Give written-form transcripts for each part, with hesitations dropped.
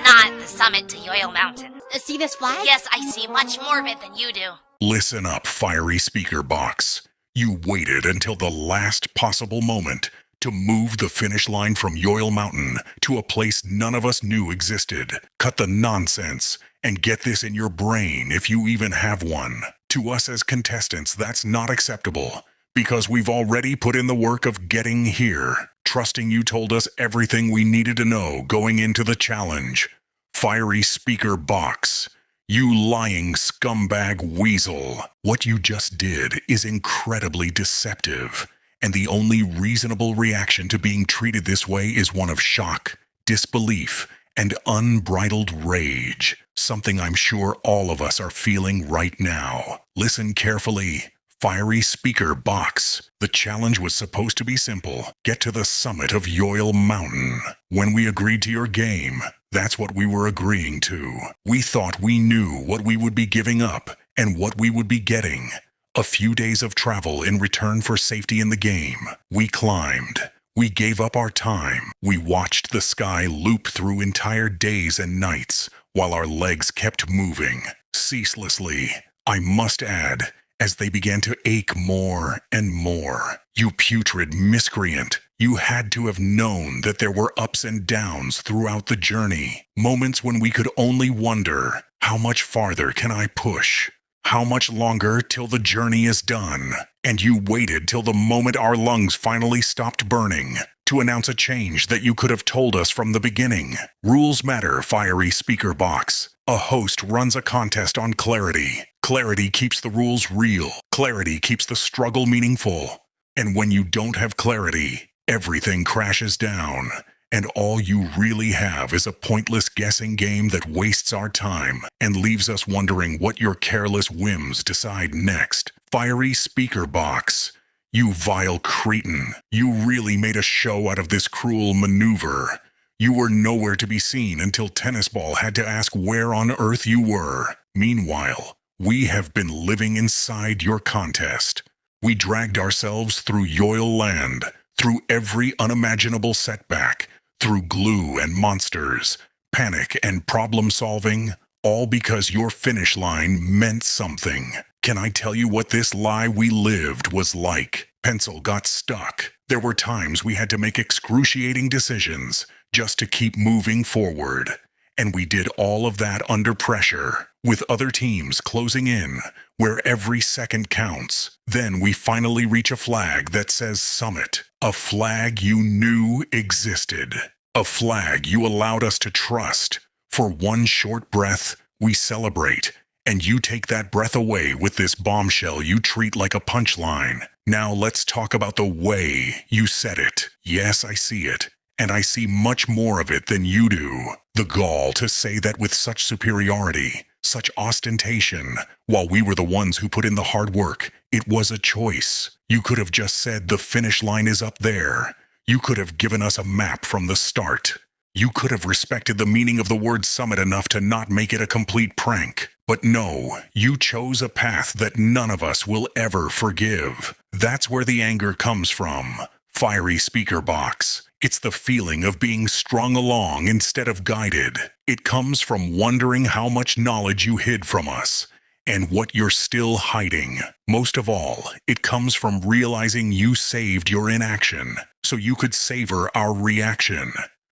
not the summit to Yoil Mountain. See this flag? Yes, I see much more of it than you do. Listen up, fiery speaker box. You waited until the last possible moment to move the finish line from Yoil Mountain to a place none of us knew existed. Cut the nonsense and get this in your brain if you even have one. To us as contestants, that's not acceptable because we've already put in the work of getting here, trusting you told us everything we needed to know going into the challenge. Fiery speaker box. You lying scumbag weasel. What you just did is incredibly deceptive, and the only reasonable reaction to being treated this way is one of shock, disbelief, and unbridled rage, something I'm sure all of us are feeling right now. Listen carefully. Fiery speaker box. The challenge was supposed to be simple. Get to the summit of Yoil Mountain. When we agreed to your game, that's what we were agreeing to. We thought we knew what we would be giving up and what we would be getting. A few days of travel in return for safety in the game. We climbed. We gave up our time. We watched the sky loop through entire days and nights while our legs kept moving ceaselessly. I must add, as they began to ache more and more. You putrid miscreant, you had to have known that there were ups and downs throughout the journey. Moments when we could only wonder, how much farther can I push? How much longer till the journey is done? And you waited till the moment our lungs finally stopped burning to announce a change that you could have told us from the beginning. Rules matter, fiery speaker box. A host runs a contest on clarity. Clarity keeps the rules real. Clarity keeps the struggle meaningful. And when you don't have clarity, everything crashes down. And all you really have is a pointless guessing game that wastes our time and leaves us wondering what your careless whims decide next. Fiery speaker box. You vile cretin. You really made a show out of this cruel maneuver. You were nowhere to be seen until Tennis Ball had to ask where on earth you were. Meanwhile, we have been living inside your contest. We dragged ourselves through Yoil Land, through every unimaginable setback, through glue and monsters, panic and problem solving, all because your finish line meant something. Can I tell you what this lie we lived was like? Pencil got stuck. There were times we had to make excruciating decisions just to keep moving forward. And we did all of that under pressure, with other teams closing in, where every second counts. Then we finally reach a flag that says Summit, a flag you knew existed, a flag you allowed us to trust. For one short breath, we celebrate, and you take that breath away with this bombshell you treat like a punchline. Now let's talk about the way you said it. Yes, I see it. And I see much more of it than you do. The gall to say that with such superiority, such ostentation, while we were the ones who put in the hard work. It was a choice. You could have just said the finish line is up there. You could have given us a map from the start. You could have respected the meaning of the word summit enough to not make it a complete prank. But no, you chose a path that none of us will ever forgive. That's where the anger comes from. Fiery speaker box. It's the feeling of being strung along instead of guided. It comes from wondering how much knowledge you hid from us, and what you're still hiding. Most of all, it comes from realizing you saved your inaction, so you could savor our reaction.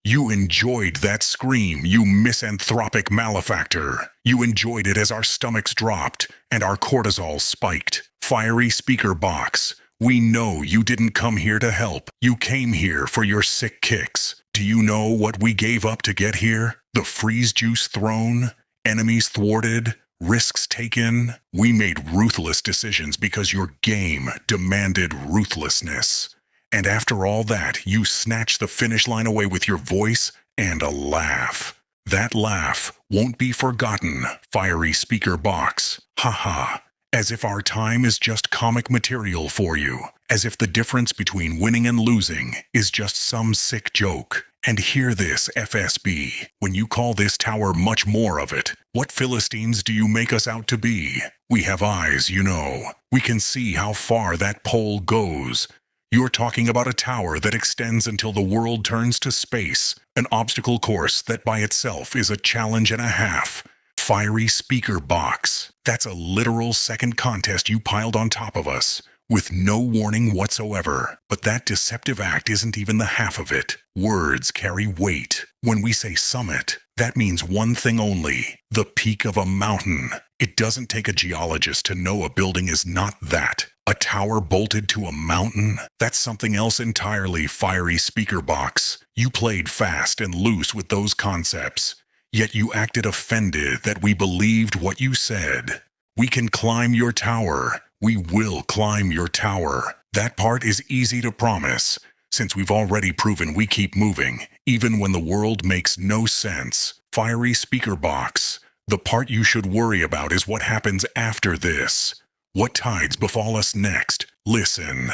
You enjoyed that scream, you misanthropic malefactor. You enjoyed it as our stomachs dropped, and our cortisol spiked. Fiery speaker box. We know you didn't come here to help. You came here for your sick kicks. Do you know what we gave up to get here? The freeze juice thrown, enemies thwarted, risks taken. We made ruthless decisions because your game demanded ruthlessness. And after all that, you snatched the finish line away with your voice and a laugh. That laugh won't be forgotten, fiery speaker box. Ha ha. As if our time is just comic material for you. As if the difference between winning and losing is just some sick joke. And hear this, FSB. When you call this tower much more of it, what Philistines do you make us out to be? We have eyes, you know. We can see how far that pole goes. You're talking about a tower that extends until the world turns to space, an obstacle course that by itself is a challenge and a half. Fiery speaker box. That's a literal second contest you piled on top of us, with no warning whatsoever. But that deceptive act isn't even the half of it. Words carry weight. When we say summit, that means one thing only: the peak of a mountain. It doesn't take a geologist to know a building is not that. A tower bolted to a mountain? That's something else entirely, fiery speaker box. You played fast and loose with those concepts. Yet you acted offended that we believed what you said. We can climb your tower. We will climb your tower. That part is easy to promise, since we've already proven we keep moving, even when the world makes no sense. Fiery speaker box. The part you should worry about is what happens after this. What tides befall us next? Listen.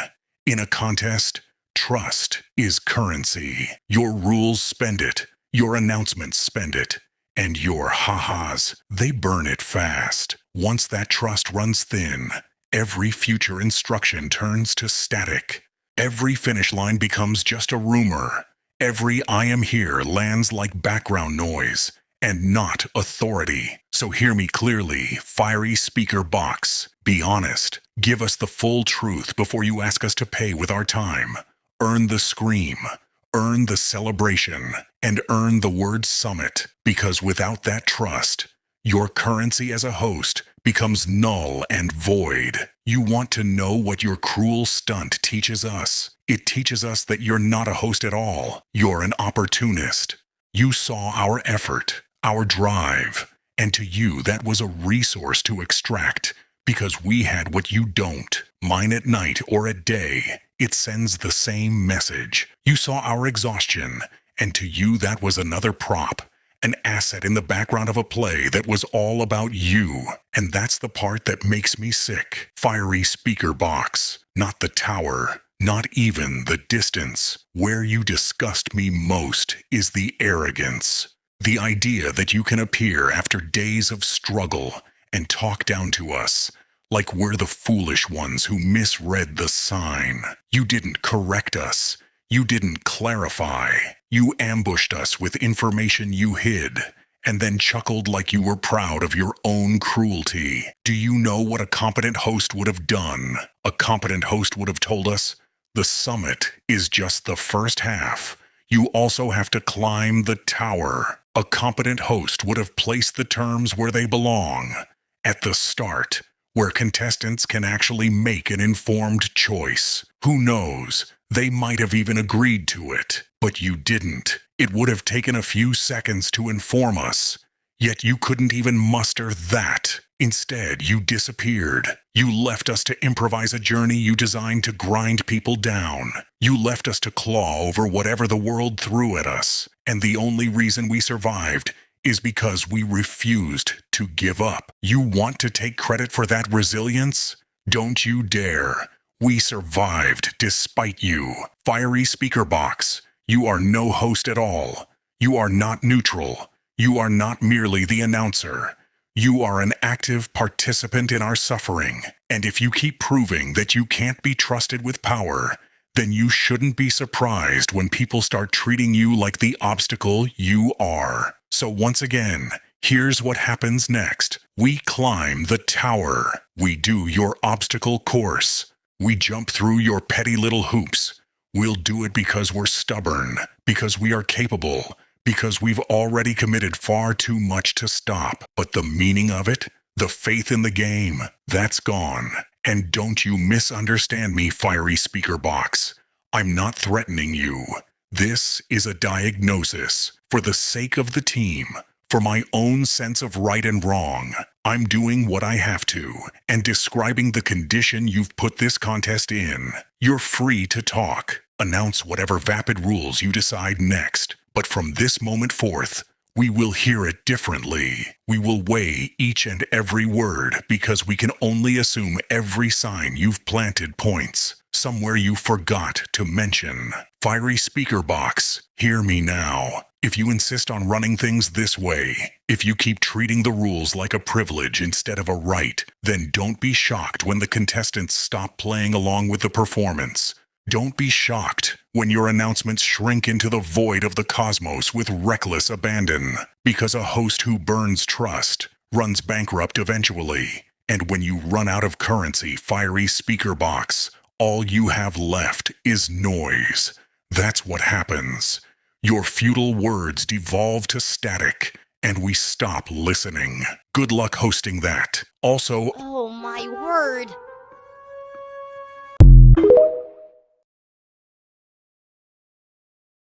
In a contest, trust is currency. Your rules spend it. Your announcements spend it. And your ha-has, they burn it fast. Once that trust runs thin, every future instruction turns to static. Every finish line becomes just a rumor. Every "I am here" lands like background noise, and not authority. So hear me clearly, fiery speaker box. Be honest. Give us the full truth before you ask us to pay with our time. Earn the scream. Earn the celebration. And earn the word summit. Because without that trust, your currency as a host becomes null and void. You want to know what your cruel stunt teaches us? It teaches us that you're not a host at all. You're an opportunist. You saw our effort, our drive, and to you that was a resource to extract, because we had what you don't. Mine at night or at day, it sends the same message. You saw our exhaustion, and to you that was another prop, an asset in the background of a play that was all about you. And that's the part that makes me sick. Fiery speaker box, not the tower. Not even the distance. Where you disgust me most is the arrogance. The idea that you can appear after days of struggle and talk down to us like we're the foolish ones who misread the sign. You didn't correct us. You didn't clarify. You ambushed us with information you hid, and then chuckled like you were proud of your own cruelty. Do you know what a competent host would have done? A competent host would have told us, the summit is just the first half. You also have to climb the tower. A competent host would have placed the terms where they belong, at the start, where contestants can actually make an informed choice. Who knows? They might have even agreed to it, but you didn't. It would have taken a few seconds to inform us, yet you couldn't even muster that. Instead, you disappeared. You left us to improvise a journey you designed to grind people down. You left us to claw over whatever the world threw at us. And the only reason we survived is because we refused to give up. You want to take credit for that resilience? Don't you dare. We survived despite you. Fiery speaker box. You are no host at all. You are not neutral. You are not merely the announcer. You are an active participant in our suffering. And if you keep proving that you can't be trusted with power, then you shouldn't be surprised when people start treating you like the obstacle you are. So once again, here's what happens next. We climb the tower. We do your obstacle course. We jump through your petty little hoops. We'll do it because we're stubborn, because we are capable, because we've already committed far too much to stop. But the meaning of it, the faith in the game, that's gone. And don't you misunderstand me, fiery speaker box. I'm not threatening you. This is a diagnosis. For the sake of the team, for my own sense of right and wrong, I'm doing what I have to, and describing the condition you've put this contest in. You're free to talk. Announce whatever vapid rules you decide next. But from this moment forth, we will hear it differently. We will weigh each and every word, because we can only assume every sign you've planted points somewhere you forgot to mention. Fiery speaker box, hear me now. If you insist on running things this way, if you keep treating the rules like a privilege instead of a right, then don't be shocked when the contestants stop playing along with the performance. Don't be shocked when your announcements shrink into the void of the cosmos with reckless abandon, because a host who burns trust runs bankrupt eventually. And when you run out of currency, fiery speaker box, all you have left is noise. That's what happens. Your futile words devolve to static, and we stop listening. Good luck hosting that. Also, Oh my word.